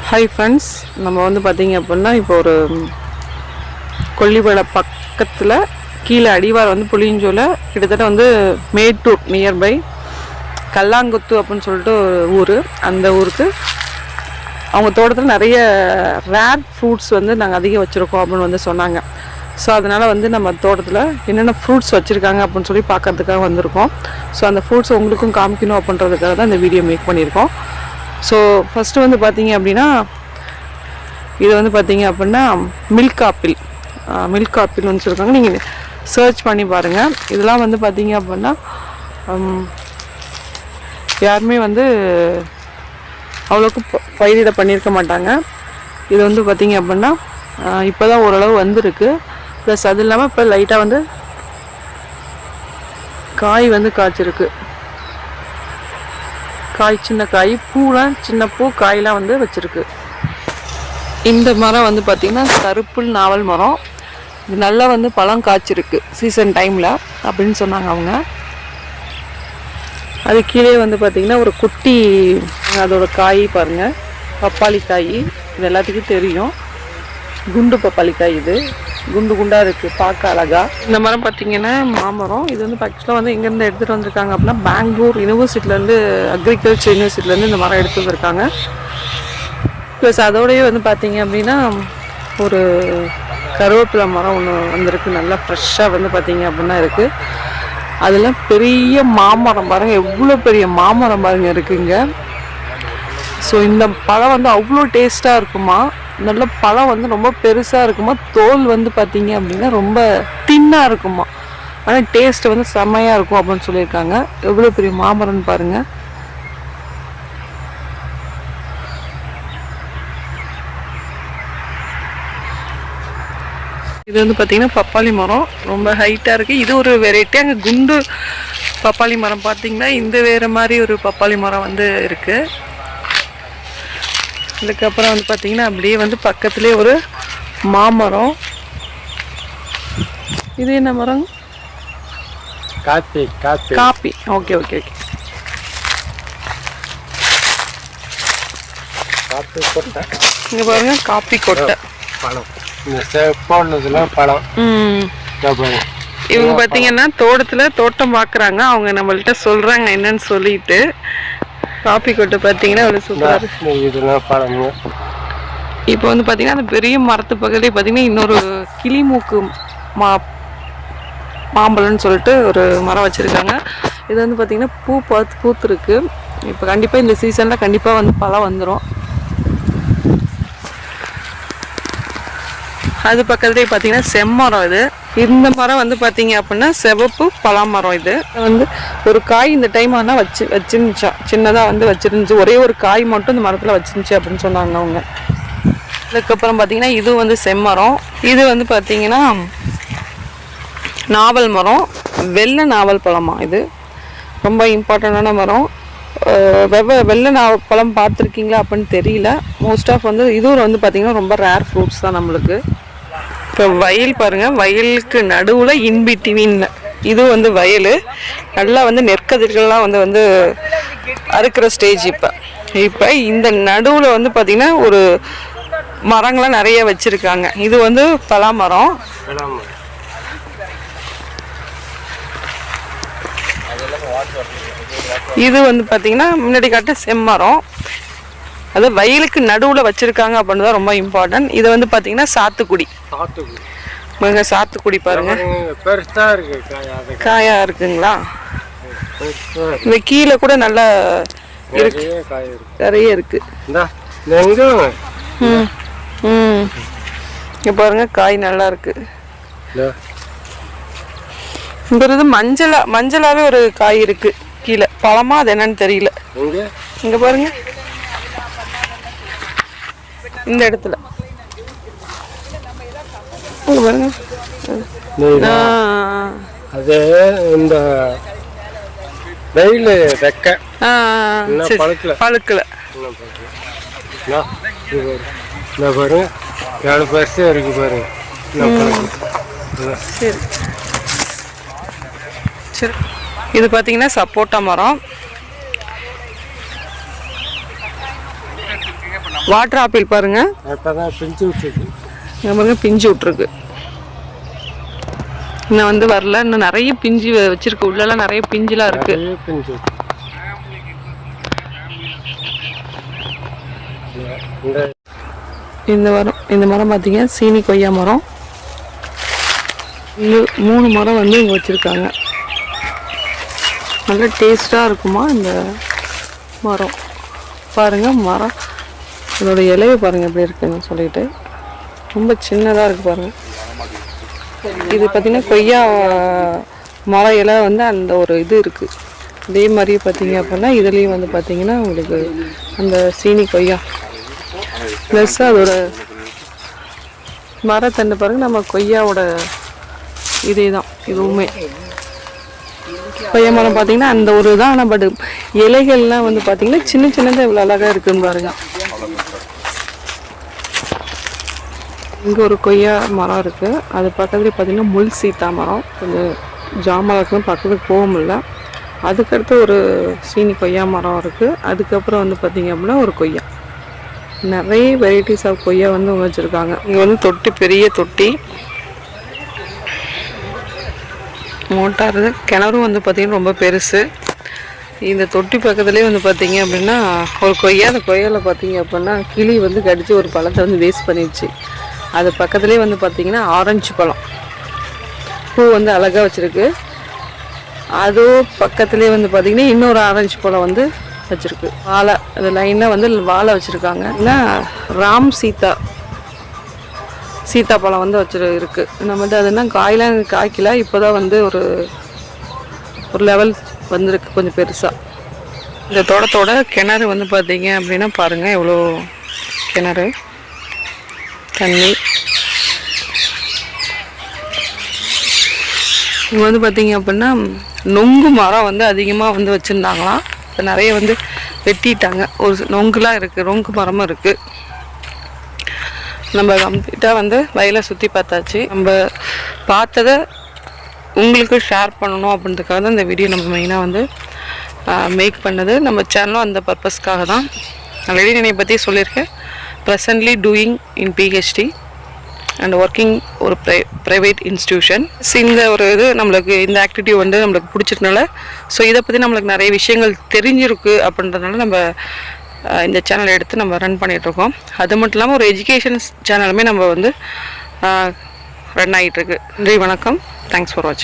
Hi friends, நம்ம வந்து பார்த்திங்க அப்படின்னா இப்போ ஒரு கொல்லிமலை பக்கத்தில் கீழே அடிவாரம் வந்து புளியஞ்சோல கிட்டத்தட்ட வந்து மேட்டூர் நியர்பை கல்லாங்குத்து அப்படின்னு சொல்லிட்டு ஒரு ஊர். அந்த ஊருக்கு அவங்க தோட்டத்தில் நிறைய ரேர் ஃப்ரூட்ஸ் வந்து நாங்கள் அதிகம் வச்சுருக்கோம் அப்படின்னு வந்து சொன்னாங்க. ஸோ அதனால் வந்து நம்ம தோட்டத்தில் என்னென்ன ஃப்ரூட்ஸ் வச்சுருக்காங்க அப்படின்னு சொல்லி பார்க்கறதுக்காக வந்திருக்கோம். ஸோ அந்த ஃப்ரூட்ஸ் உங்களுக்கும் காமிக்கணும் அப்படின்றதுக்காக தான் இந்த வீடியோ மேக் பண்ணியிருக்கோம். ஸோ ஃபஸ்ட்டு வந்து பார்த்தீங்க அப்படின்னா இது வந்து பார்த்தீங்க அப்படின்னா மில்க் ஆப்பிள் வந்து சொல்லியிருக்காங்க. நீங்கள் சர்ச் பண்ணி பாருங்கள். இதெல்லாம் வந்து பார்த்தீங்க அப்படின்னா யாருமே வந்து அவ்வளோக்கு பயிரிட பண்ணியிருக்க மாட்டாங்க. இது வந்து பார்த்தீங்க அப்படின்னா இப்போ தான் ஓரளவு வந்திருக்கு. ப்ளஸ் அது இல்லாமல் இப்போ லைட்டாக வந்து காய் வந்து காய்ச்சிருக்கு. காய் சின்ன காய், பூலாம் சின்ன பூ, காயெலாம் வந்து வச்சுருக்கு. இந்த மரம் வந்து பார்த்திங்கன்னா கருப்புள் நாவல் மரம். இது நல்லா வந்து பழம் காய்ச்சிருக்கு சீசன் டைமில் அப்படின்னு சொன்னாங்க அவங்க. அது கீழே வந்து பார்த்திங்கன்னா ஒரு குட்டி, அதோட காய் பாருங்கள், பப்பாளி காய். இது எல்லாத்துக்கும் தெரியும், குண்டு பப்பாளி காய். இது குண்டு குண்டாக இருக்குது, பார்க்க அழகா. இந்த மரம் பார்த்திங்கன்னா மாமரம். இது வந்து ஆக்சுவலாக வந்து எங்கேருந்து எடுத்துகிட்டு வந்திருக்காங்க அப்படின்னா பெங்களூர் யூனிவர்சிட்டிலேருந்து, அக்ரிகல்ச்சர் யூனிவர்சிட்டிலேருந்து இந்த மரம் எடுத்து வந்திருக்காங்க. ப்ளஸ் அதோடய வந்து பார்த்திங்க அப்படின்னா ஒரு கருவேப்பிலை மரம் ஒன்று வந்திருக்கு, நல்லா ஃப்ரெஷ்ஷாக வந்து பார்த்திங்க அப்படின்னா இருக்குது. அதெல்லாம் பெரிய மாமரம் பாருங்கள், எவ்வளோ பெரிய மாமரம் பாருங்கள் இருக்குங்க. ஸோ இந்த பழம் வந்து அவ்வளோ டேஸ்ட்டாக இருக்குமா, நல்ல பழம் வந்து ரொம்ப பெருசாக இருக்குமா, தோல் வந்து பார்த்திங்க அப்படின்னா ரொம்ப தின்னாக இருக்குமா, ஆனால் டேஸ்ட்டு வந்து செம்மையாக இருக்கும் அப்படின்னு சொல்லியிருக்காங்க. எவ்வளோ பெரிய மாமரம்னு பாருங்கள். இது வந்து பார்த்திங்கன்னா பப்பாளி மரம், ரொம்ப ஹைட்டாக இருக்குது. இது ஒரு வெரைட்டி. அங்கே குண்டு பப்பாளி மரம் பார்த்திங்கன்னா இந்த வேறு மாதிரி ஒரு பப்பாளி மரம் வந்து இருக்குது. இதுக்கப்புறம் வந்து பார்த்திங்கன்னா அப்படியே வந்து பக்கத்துலேயே ஒரு மாமரம். இது என்ன மரம்? காப்பி. Okay okay okay. இங்கே பாருங்க, காப்பி கொட்டை. இவங்க பார்த்தீங்கன்னா தோட்டம் பார்க்குறாங்க. அவங்க நம்மள்கிட்ட சொல்கிறாங்க என்னன்னு சொல்லிட்டு. காப்பி கொட்டை பார்த்தீங்கன்னா அவ்வளோ சூப்பராக. இப்போ வந்து பார்த்தீங்கன்னா அந்த பெரிய மரத்து பக்கத்துலேயே பார்த்தீங்கன்னா இன்னொரு கிளிமூக்கு மாம்பழம்னு சொல்லிட்டு ஒரு மரம் வச்சுருக்காங்க. இது வந்து பார்த்திங்கன்னா பூத்துருக்கு. இப்போ கண்டிப்பாக இந்த சீசனில் கண்டிப்பாக வந்து பழம் வந்துடும். அது பக்கத்துலேயே பார்த்தீங்கன்னா செம்மரம். இந்த மரம் வந்து பார்த்தீங்க அப்படின்னா சிவப்பு பலாமரம். இது வந்து ஒரு காய் இந்த டைம் ஆனால் வச்சிருந்துச்சா, சின்னதாக வந்து வச்சிருந்துச்சு. ஒரே ஒரு காய் மட்டும் இந்த மரத்தில் வச்சிருந்துச்சு அப்படின்னு சொன்னாங்க அவங்க. அதுக்கப்புறம் பார்த்தீங்கன்னா இது வந்து செம்மரம். இது வந்து பார்த்தீங்கன்னா நாவல் மரம், வெள்ளை நாவல் பழமா. இது ரொம்ப இம்பார்ட்டண்டான மரம். வெள்ளை நாவல் பழம் பார்த்துருக்கீங்களா அப்படின்னு தெரியல. மோஸ்ட் ஆஃப் வந்து இதுவும் வந்து பார்த்தீங்கன்னா ரொம்ப ரேர் ஃப்ரூட்ஸ் தான் நம்மளுக்கு. இப்போ வயல் பாருங்கள், வயலுக்கு நடுவில் இன்பிட்வீனில் இது வந்து வயல். நல்லா வந்து நெற்கதிர்கள்லாம் வந்து அறுக்கிற ஸ்டேஜ். இப்போ இந்த நடுவில் வந்து பார்த்திங்கன்னா ஒரு மரங்கள்லாம் நிறைய வச்சுருக்காங்க. இது வந்து பலாமரம். இது வந்து பார்த்திங்கன்னா முன்னாடி காட்ட செம்மரம். அது வயலுக்கு நடுவில் வச்சுருக்காங்க அப்படின்னு தான் ரொம்ப இம்பார்ட்டன்ட். இது வந்து பார்த்தீங்கன்னா சாத்துக்குடி. சாத்துக்குடி பாருங்க, காயா இருக்குங்களா. இந்த கீழே கூட நல்லா இருக்கு, நிறைய இருக்கு. இங்க பாருங்க, காய் நல்லா இருக்கு. இங்கிறது மஞ்சளாவே ஒரு காய் இருக்கு கீழே. பழமா அது என்னன்னு தெரியல. இங்க பாருங்க, இந்த இடத்துல பாருங்க. அது இந்த வெயில் வெக்க பழுக்கல. பாருங்க, 7 வருஷம் இருக்கு பாருங்க. சரி சரி. இது பார்த்தீங்கன்னா சப்போட்டா மரம். வாட்டர் ஆப்பிள் பாருங்க, இப்போ தான் பிஞ்சு விட்டுருக்கு. இங்க பாருங்க பிஞ்சு விட்டுருக்கு. இன்னும் வந்து வரல, இன்னும் நிறைய பிஞ்சு வச்சிருக்கு, உள்ளெல்லாம் நிறைய பிஞ்சுலாம் இருக்கு. நிறைய பிஞ்சு விட்டுருக்கு. இந்த மரம் பார்த்தீங்க சீனி கொய்யா மரம். இது 3 மரம் வந்து இங்கே வச்சுருக்காங்க. நல்ல டேஸ்ட்டாக இருக்குமா இந்த மரம். பாருங்கள் மரம், இதோட இலையை பாருங்கள் எப்படி இருக்குன்னு சொல்லிட்டு ரொம்ப சின்னதாக இருக்குது பாருங்கள். இது பார்த்திங்கன்னா கொய்யா மரம் இலை வந்து அந்த ஒரு இது இருக்குது. இதே மாதிரி பார்த்தீங்க அப்படின்னா இதுலேயும் வந்து பார்த்திங்கன்னா உங்களுக்கு அந்த சீனி கொய்யா ப்ளஸ் அதோட மரத்தண்டு பாருங்கள். நம்ம கொய்யாவோட இதே தான் இதுவுமே. கொய்யா மரம் பார்த்தீங்கன்னா அந்த ஒரு தான், ஆனால் பட் இலைகள்லாம் வந்து பார்த்தீங்கன்னா சின்ன சின்னதாக இவ்வளோ அழகாக இருக்குன்னு பாருங்க. இங்கே ஒரு கொய்யா மரம் இருக்குது, அது பக்கத்துலேயே பார்த்தீங்கன்னா முள் சீத்தா மரம். கொஞ்சம் ஜாமான் இருக்குன்னு பக்கத்துக்கு போக முடியல. அதுக்கடுத்து ஒரு சீனி கொய்யா மரம் இருக்குது. அதுக்கப்புறம் வந்து பார்த்தீங்க அப்படின்னா ஒரு கொய்யா, நிறைய வெரைட்டிஸ் ஆஃப் கொய்யா வந்து வச்சுருக்காங்க. இங்கே வந்து தொட்டி, பெரிய தொட்டி, மோட்டார், கிணறும் வந்து பார்த்திங்கன்னா ரொம்ப பெருசு. இந்த தொட்டி பக்கத்துலேயே வந்து பார்த்திங்க அப்படின்னா ஒரு கொய்யா, அந்த கொய்யாவில் பார்த்திங்க அப்படின்னா கிளி வந்து கடித்து ஒரு பழத்தை வந்து வேஸ்ட் பண்ணிடுச்சு. அது பக்கத்துலேயே வந்து பார்த்திங்கன்னா ஆரஞ்சு பழம் பூ வந்து அழகாக வச்சுருக்கு. அதுவும் பக்கத்துலேயே வந்து பார்த்திங்கன்னா இன்னொரு ஆரஞ்சு பழம் வந்து வச்சுருக்கு. வாழை, அது லைனாக வந்து வாழை வச்சுருக்காங்க. ஏன்னா ராம் சீத்தாப்பழம் வந்து இருக்குது. நம்ம வந்து அதுனா காயெலாம் காய்க்கல, இப்போ தான் வந்து ஒரு லெவல் வந்துருக்கு கொஞ்சம் பெருசாக. இந்த தோட்டத்தோட கிணறு வந்து பார்த்தீங்க அப்படின்னா பாருங்கள் எவ்வளோ கிணறு தண்ணி. இங்கே வந்து பார்த்தீங்க அப்படின்னா நொங்கு மரம் வந்து அதிகமாக வந்து வச்சுருந்தாங்களாம். இப்போ நிறைய வந்து வெட்டிட்டாங்க. ஒரு நொங்குலாம் இருக்குது, நொங்கு மரமும் இருக்குது. நம்ம கம்ப்ளீட்டாக வந்து வயலை சுற்றி பார்த்தாச்சு. நம்ம பார்த்ததை உங்களுக்கு ஷேர் பண்ணணும் அப்படின்றதுக்காக தான் இந்த வீடியோ நம்ம மெயினாக வந்து மேக் பண்ணது. நம்ம சேனலும் அந்த பர்பஸ்க்காக தான். ஆல்ரெடி நான் என்னை பற்றி சொல்லியிருக்கேன். Presently doing in PhD and working ஒரு ப்ரைவேட் இன்ஸ்டியூஷன். இந்த ஒரு இது நம்மளுக்கு இந்த ஆக்டிவிட்டி வந்து நம்மளுக்கு பிடிச்சதுனால, ஸோ இதை பற்றி நம்மளுக்கு நிறைய விஷயங்கள் தெரிஞ்சிருக்கு அப்படின்றதுனால நம்ம இந்த சேனலை எடுத்து நம்ம ரன் பண்ணிகிட்ருக்கோம். அது மட்டும் இல்லாமல் ஒரு எஜுகேஷன் சேனலுமே நம்ம வந்து ரன் ஆகிட்டுருக்கு. நன்றி, வணக்கம். தேங்க்ஸ் ஃபார் வாட்சிங்.